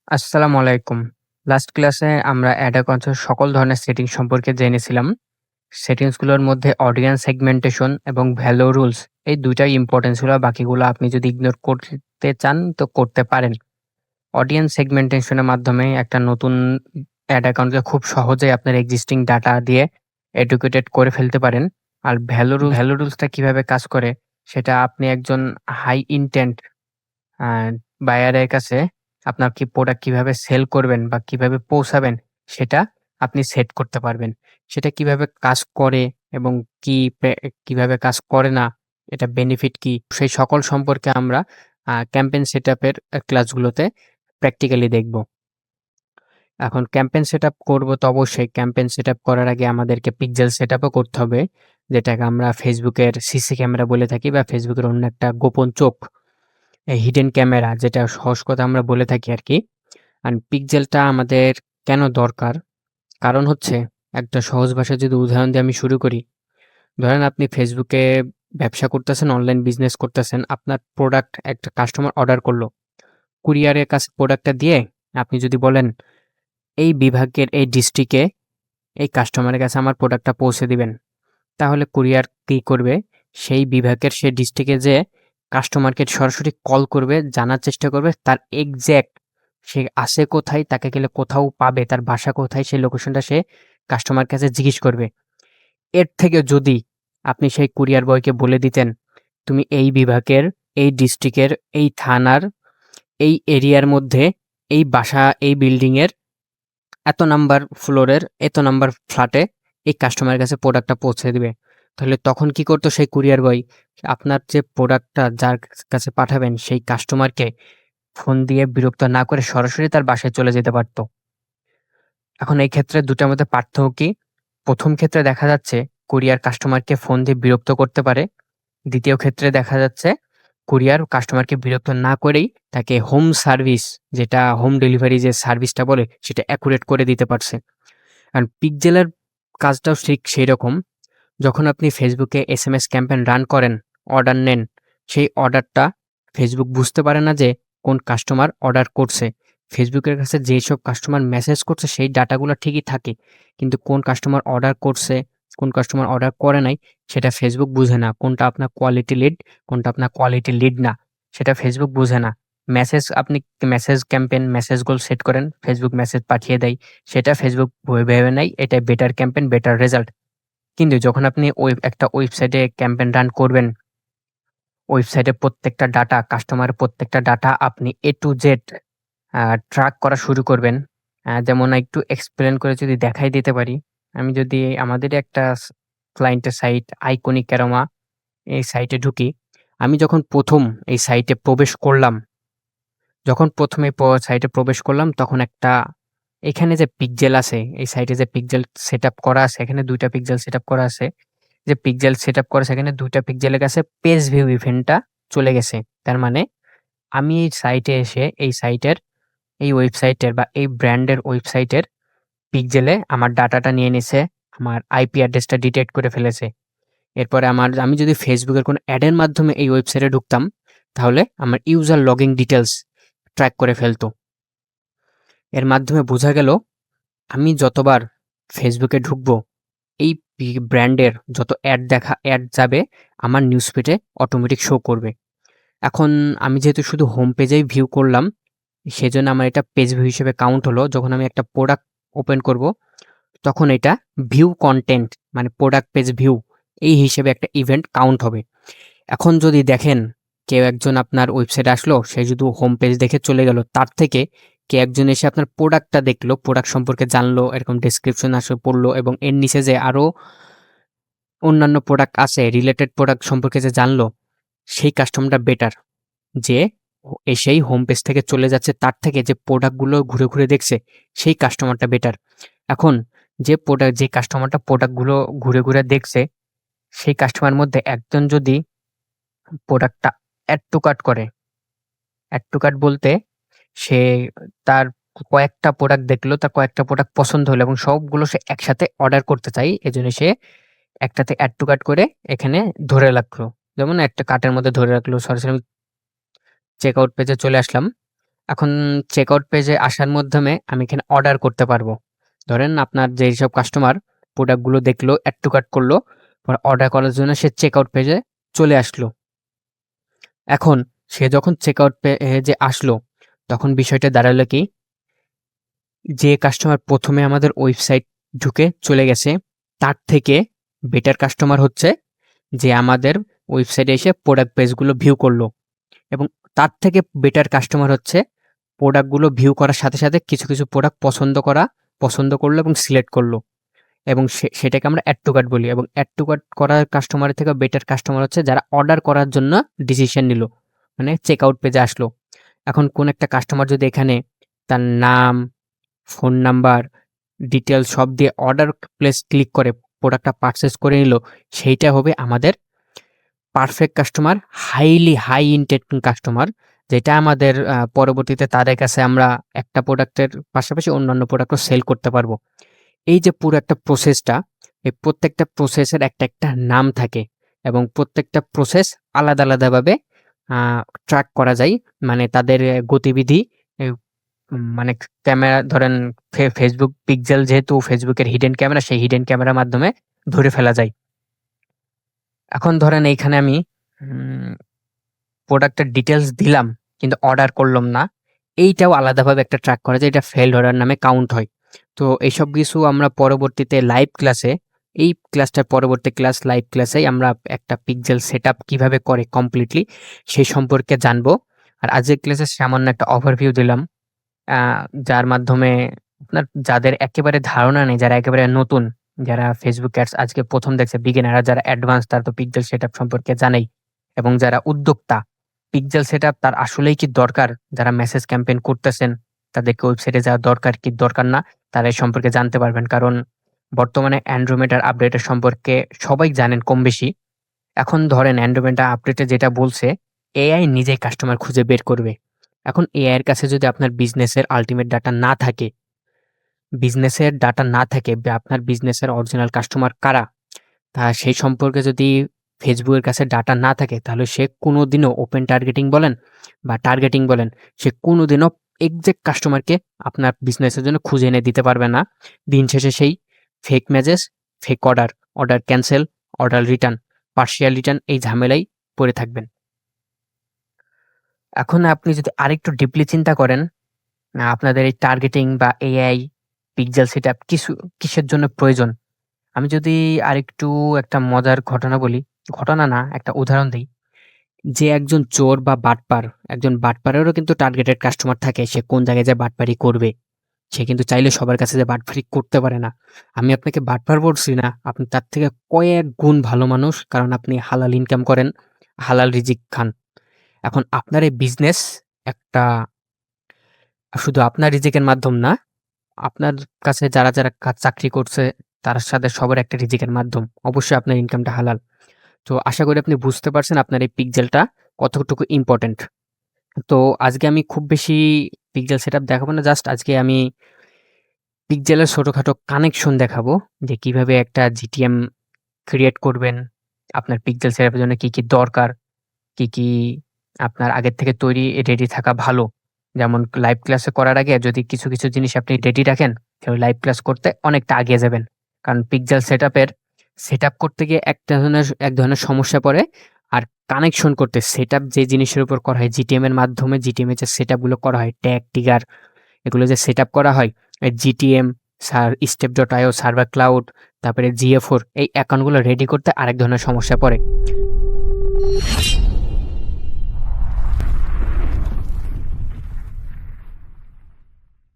আসসালামু আলাইকুম। লাস্ট ক্লাসে আমরা অ্যাডাকন্সের সকল ধরনের সেটিং সম্পর্কে জেনেছিলাম। সেটিংস গুলোর মধ্যে অডিয়েন্স সেগমেন্টেশন এবং ভ্যালু রুলস এই ২ টাই ইম্পোর্টেন্ট ছিল। বাকিগুলো আপনি যদি ইগনোর করতে চান তো করতে পারেন। অডিয়েন্স সেগমেন্টেশন এর মাধ্যমে একটা নতুন অ্যাড অ্যাকাউন্টকে খুব সহজেই আপনার এক্সিস্টিং ডাটা দিয়ে এডুকেটেড করে ফেলতে পারেন। আর ভ্যালু রুলসটা কিভাবে কাজ করে সেটা আপনি একজন হাই ইনটেন্ট আ বায়ারের কাছে আপনার প্রোডাক্ট কিভাবে সেল করবেন বা কিভাবে পৌঁছাবেন সেটা আপনি সেট করতে পারবেন। সেটা কিভাবে কাজ করে এবং কি কিভাবে কাজ করে না, এটা বেনিফিট কি? সেই সকল সম্পর্কে আমরা ক্যাম্পেইন সেটআপের ক্লাসগুলোতে প্র্যাকটিক্যালি দেখব। এখন ক্যাম্পেইন সেটআপ করব তো অবশ্যই ক্যাম্পেইন সেটআপ করার আগে আমাদেরকে পিক্সেল সেটআপও করতে হবে। যেটাকে আমরা Facebook এর সিসি ক্যামেরা বলে থাকি বা Facebook এর অন্য একটা গোপন চোখ। হিডেন ক্যামেরা যেটা সহজ কথা আমরা বলে থাকি আরকি। আর পিক্সেলটা আমাদের কেন দরকার? কারণ হচ্ছে একটা সহজ ভাষায় যদি উদাহরণ দিয়ে আমি শুরু করি। ধরেন আপনি Facebook এ ব্যবসা করতেছেন, অনলাইন বিজনেস করতেছেন। আপনার প্রোডাক্ট একটা কাস্টমার অর্ডার করলো। কুরিয়ারের কাছে প্রোডাক্টটা দিয়ে আপনি যদি বলেন, "এই বিভাগের এই ডিস্ট্রিক্টে এই কাস্টমারের কাছে আমার প্রোডাক্টটা পৌঁছে দিবেন।" তাহলে কুরিয়ার কি করবে? সেই বিভাগের সেই ডিস্ট্রিক্টে যেয়ে কাস্টমারকে সরাসরি কল করবে, জানার চেষ্টা করবে তার এক্সাক্ট সে আছে কোথায়, তাকে গেলে কোথাও পাবে, তার বাসা কোথায় সেই লোকেশনটা সে কাস্টমারের কাছে জিজ্ঞেস করবে। এর থেকে যদি আপনি সেই কুরিয়ার বয়কে বলে দিতেন, "তুমি এই বিভাগের, এই ডিস্ট্রিক্টের, এই থানার, এই এরিয়ার মধ্যে, এই বাসা, এই বিল্ডিং এর এত নাম্বার ফ্লোরের, এত নাম্বার ফ্ল্যাটে এই কাস্টমারের কাছে প্রোডাক্টটা পৌঁছে দিবে।" তাহলে তখন কি করতো সেই কুরিয়ার বয়? আপনার যে প্রোডাক্টটা যার কাছে পাঠাবেন সেই কাস্টমারকে ফোন দিয়ে বিরক্ত না করে সরাসরি তার বাসায় চলে যেতে পারত। এখন এই ক্ষেত্রে ২ টার মধ্যে পার্থক্য কি? ১ম ক্ষেত্রে দেখা যাচ্ছে কুরিয়ার কাস্টমারকে ফোন দিয়ে বিরক্ত করতে পারে। ২য় ক্ষেত্রে দেখা যাচ্ছে কুরিয়ার কাস্টমারকে বিরক্ত না করেই তাকে হোম সার্ভিস যেটা হোম ডেলিভারি যে সার্ভিসটা বলে সেটা অ্যাকুরেট করে দিতে পারছে। আর পিক্সেলের কাজটাও ঠিক সেইরকম। যখন আপনি Facebook এ এসএমএস ক্যাম্পেইন রান করেন, অর্ডার নেন, সেই অর্ডারটা Facebook বুঝতে পারে না যে কোন কাস্টমার অর্ডার করছে। Facebook এর কাছে যেসব কাস্টমার মেসেজ করছে সেই ডাটাগুলা ঠিকই থাকে। কিন্তু কোন কাস্টমার অর্ডার করছে, কোন কাস্টমার অর্ডার করে নাই সেটা Facebook বুঝে না। কোনটা আপনার কোয়ালিটি লিড, কোনটা আপনার কোয়ালিটি লিড না সেটা Facebook বুঝে না। আপনি message campaign message goal set করেন, Facebook মেসেজ পাঠিয়ে দেয়। সেটা Facebook ভেবে নেয় এটাই বেটার ক্যাম্পেইন, বেটার রেজাল্ট। কিন্তু যখন আপনি একটা ওয়েবসাইটে ক্যাম্পেইন রান করবেন, ওয়েবসাইটের প্রত্যেকটা ডাটা, কাস্টমারের প্রত্যেকটা ডাটা আপনি A to Z a track করা শুরু করবেন। যেমন একটু এক্সপ্লেইন করে যদি দেখাই দিতে পারি। আমি যদি আমাদেরই একটা ক্লায়েন্টের সাইট আইকনিক অ্যারোমা এই সাইটে ঢুকি। আমি যখন ১ম এই সাইটে প্রবেশ করলাম, যখন ১ম এই সাইটে প্রবেশ করলাম তখন একটা এখানে যে পিক্সেল আছে, এই সাইটে যে পিক্সেল সেটআপ করা আছে, এখানে ২ টা পিক্সেল সেটআপ করা আছে। যে পিক্সেল সেটআপ করা আছে এখানে ২ টা পিক্সেলের কাছে পেজ ভিউ ইভেন্টটা চলে গেছে। তার মানে আমি এই সাইটে এসে এই সাইটের, এই ওয়েবসাইটের বা এই ব্র্যান্ডের ওয়েবসাইটের পিক্সেলে আমার ডাটাটা নিয়ে নিছে, আমার আইপি অ্যাড্রেসটা ডিটেক্ট করে ফেলেছে। এরপরে আমি যদি Facebook এর কোনো অ্যাডের মাধ্যমে এই ওয়েবসাইটে ঢুকতাম, তাহলে আমার ইউজার লগইন ডিটেইলস ট্র্যাক করে ফেলত। এর মাধ্যমে বোঝা গেল আমি যতবার Facebook এ ঢুকবো, এই ব্র্যান্ডের যত অ্যাড যাবে আমার নিউজ ফিডে অটোমেটিক শো করবে। এখন আমি যেহেতু শুধু হোম পেজেই ভিউ করলাম, সেজন্য আমার এটা পেজ ভিউ হিসেবে কাউন্ট হলো। যখন আমি একটা প্রোডাক্ট ওপেন করব, তখন এটা ভিউ কনটেন্ট মানে প্রোডাক্ট পেজ ভিউ এই হিসেবে একটা ইভেন্ট কাউন্ট হবে। এখন যদি দেখেন কেউ একজন আপনার ওয়েবসাইটে আসলো, সে শুধু হোম পেজ দেখে চলে গেল। তার থেকে একজন এসে আপনার প্রোডাক্টটা দেখলো, প্রোডাক্ট সম্পর্কে জানলো, এরকম ডেসক্রিপশন পড়লো এবং এর নিচে যে আরো অন্যান্য প্রোডাক্ট আছে, রিলেটেড প্রোডাক্ট সম্পর্কে যে জানলো, সেই কাস্টমারটা বেটার। যে এসেই হোম পেজ থেকে চলে যাচ্ছে তার থেকে যে প্রোডাক্টগুলো ঘুরে, ঘুরে দেখছে, সেই কাস্টমারটা বেটার। এখন যে কাস্টমারটা প্রোডাক্টগুলো ঘুরে, ঘুরে দেখছে, সেই কাস্টমারের মধ্যে একজন যদি প্রোডাক্টটা অ্যাড টু কার্ট করে, অ্যাড টু কার্ট বলতে সে তার কয়েকটা প্রোডাক্ট দেখলো, তার কয়েকটা প্রোডাক্ট পছন্দ হলো এবং সবগুলো সে একসাথে অর্ডার করতে চায়। এজন্য সে একটাতে অ্যাড টু কার্ট করে এখানে ধরে রাখলো। যেমন একটা কার্টের মধ্যে ধরে রাখলো। সরাসরি আমি চেকআউট পেজে চলে আসলাম। এখন চেকআউট পেজে আসার মাধ্যমে আমি এখানে অর্ডার করতে পারবো। ধরেন আপনার যেসব কাস্টমার প্রোডাক্টগুলো দেখলো, অ্যাড টু কার্ট করলো, পরে অর্ডার করার জন্য সে চেকআউট পেজে চলে আসলো। এখন সে যখন চেকআউট পেজে আসলো, তখন বিষয়টা দাঁড়ালো কি, যে কাস্টমার প্রথমে আমাদের ওয়েবসাইট ঢুকে চলে গেছে, তার থেকে বেটার কাস্টমার হচ্ছে যে আমাদের ওয়েবসাইটে এসে প্রোডাক্ট পেজগুলো ভিউ করলো, এবং তার থেকে বেটার কাস্টমার হচ্ছে প্রোডাক্টগুলো ভিউ করার সাথে সাথে কিছু কিছু প্রোডাক্ট পছন্দ করলো এবং সিলেক্ট করলো, এবং সেটাকে আমরা অ্যাড টু কার্ট বলি। এবং অ্যাড টু কার্ট করার কাস্টমারের থেকে বেটার কাস্টমার হচ্ছে যারা অর্ডার করার জন্য ডিসিশন নিল, মানে চেক আউট পেজে আসলো। এখন কোন একটা কাস্টমার যদি এখানে তার নাম, ফোন নাম্বার, ডিটেলস সব দিয়ে অর্ডার প্লেস ক্লিক করে প্রোডাক্টটা পারচেস করে নিল, সেইটা হবে আমাদের perfect customer, high intent customer, যেটা আমাদের পরবর্তীতে তাদের কাছে আমরা একটা প্রোডাক্টের পাশাপাশি অন্যান্য প্রোডাক্টও সেল করতে পারবো। এই যে পুরো একটা প্রসেসটা, এই প্রত্যেকটা প্রসেসের একটা নাম থাকে, এবং প্রত্যেকটা প্রসেস আলাদাভাবে ট্র্যাক করা যায়। মানে তাদের গতিবিধি, মানে ক্যামেরা ধরেন ফেসবুক পিক্সেল, যেহেতু ফেসবুকের হিডেন ক্যামেরা, সেই হিডেন ক্যামেরার মাধ্যমে ধরে ফেলা যায়। এখন ধরেন এইখানে আমি প্রোডাক্টের ডিটেলস দিলাম কিন্তু অর্ডার করলাম না, এইটাও আলাদাভাবে একটা ট্র্যাক করা যায়, এটা ফেলড অর্ডার নামে কাউন্ট হয়। তো এইসব কিছু আমরা পরবর্তীতে লাইভ ক্লাসে, এই ক্লাসটার পরবর্তী ক্লাস লাইভ ক্লাসেই আমরা একটা পিক্সেল সেটআপ কিভাবে করে কমপ্লিটলি সেই সম্পর্কে জানবো। আর আজকের ক্লাসে সামান্য একটা ওভারভিউ দিলাম, যার মাধ্যমে আপনার যাদের একেবারে ধারণা নেই, যারা একেবারে নতুন, যারা ফেসবুক অ্যাডস আজকে প্রথম দেখছে, বিগিনার, আর যারা অ্যাডভান্স তারা তো পিক্সেল সেটআপ সম্পর্কে জানেই, এবং যারা উদ্যোক্তা পিক্সেল সেটআপ তার আসলেই কি দরকার, যারা মেসেজ ক্যাম্পেইন করতেছেন তাদেরকে ওয়েবসাইটে যাওয়া দরকার কি দরকার না, তারা এই সম্পর্কে জানতে পারবেন। কারণ বর্তমানে অ্যান্ড্রোমেটার আপডেটের সম্পর্কে সবাই জানেন কম বেশি। এখন ধরেন অ্যান্ড্রোমেটার আপডেটে যেটা বলছে, এআই নিজেই কাস্টমার খুঁজে বের করবে। এখন এআই এর কাছে যদি আপনার বিজনেসের আল্টিমেট ডাটা না থাকে, বা আপনার বিজনেসের অরিজিনাল কাস্টমার কারা, তা সেই সম্পর্কে যদি ফেসবুকের কাছে ডাটা না থাকে, তাহলে সে কোনোদিনও ওপেন টার্গেটিং বলেন বা টার্গেটিং বলেন, সে কোনোদিনও এক্সাক্ট কাস্টমারকে আপনার বিজনেসের জন্য খুঁজে এনে দিতে পারবে না। দিন শেষে সেই fake message, fake order cancel, order return, partial return, এই ঝামেলাই পড়ে থাকবেন। এখন আপনি যদি আরেকটু ডিপলি চিন্তা করেন, আপনাদের এই টার্গেটিং বা এআই পিক্সেল সেটআপ কিসের জন্য প্রয়োজন, আমি যদি আরেকটু একটা মজার ঘটনা বলি, ঘটনা না, একটা উদাহরণ দিই, যে একজন চোর বা বাটপার, একজন বাটপারেরও কিন্তু টার্গেটেড কাস্টমার থাকে, সে কোন জায়গায় যে বাটপারি করবে, সে কিন্তু চাইলে সবার কাছে যে বাটপারি করতে পারে না। আমি আপনাকে বাটপার বলছি না, আপনি তার থেকে কয়েক গুণ ভালো মানুষ, কারণ আপনি হালাল ইনকাম করেন, হালাল রিজিক খান। এখন আপনার এই বিজনেস একটা শুধু আপনার রিজিকের মাধ্যম না, আপনার কাছে যারা চাকরি করছে তার সাথে সবার একটা রিজিকের মাধ্যম। অবশ্যই আপনার ইনকামটা হালাল। তো আশা করি আপনি বুঝতে পারছেন আপনার এই পিক্সেলটা কতটুকু ইম্পর্টেন্ট। তো আজকে আমি খুব বেশি পিক্সেল সেটআপ দেখাবো না, জাস্ট আজকে আমি পিক্সেলের ছোটখাটো কানেকশন দেখাবো, যে কিভাবে একটা জিটিএম ক্রিয়েট করবেন, আপনার পিক্সেল সেটআপের জন্য কি দরকার, কি আপনার আগের থেকে তৈরি রেডি থাকা ভালো। যেমন লাইভ ক্লাসে করার আগে যদি কিছু জিনিস আপনি রেডি রাখেন, তাহলে লাইভ ক্লাস করতে অনেকটা এগিয়ে যাবেন। কারণ পিক্সেল সেটআপ করতে গিয়ে এক ধরনের সমস্যা পড়ে, আর কানেকশন করতে সেটআপ যে জিনিসের উপর করা হয় জিটিএম এর মাধ্যমে, জিটিএম এর যে সেটআপগুলো করা হয়, ট্যাগ, ট্রিগার, এগুলো যে সেটআপ করা হয়, জিটিএম, step.io, সার্ভার ক্লাউড, তারপরে GA4, এই অ্যাকাউন্টগুলো রেডি করতে আরেক ধরনের সমস্যা পড়ে।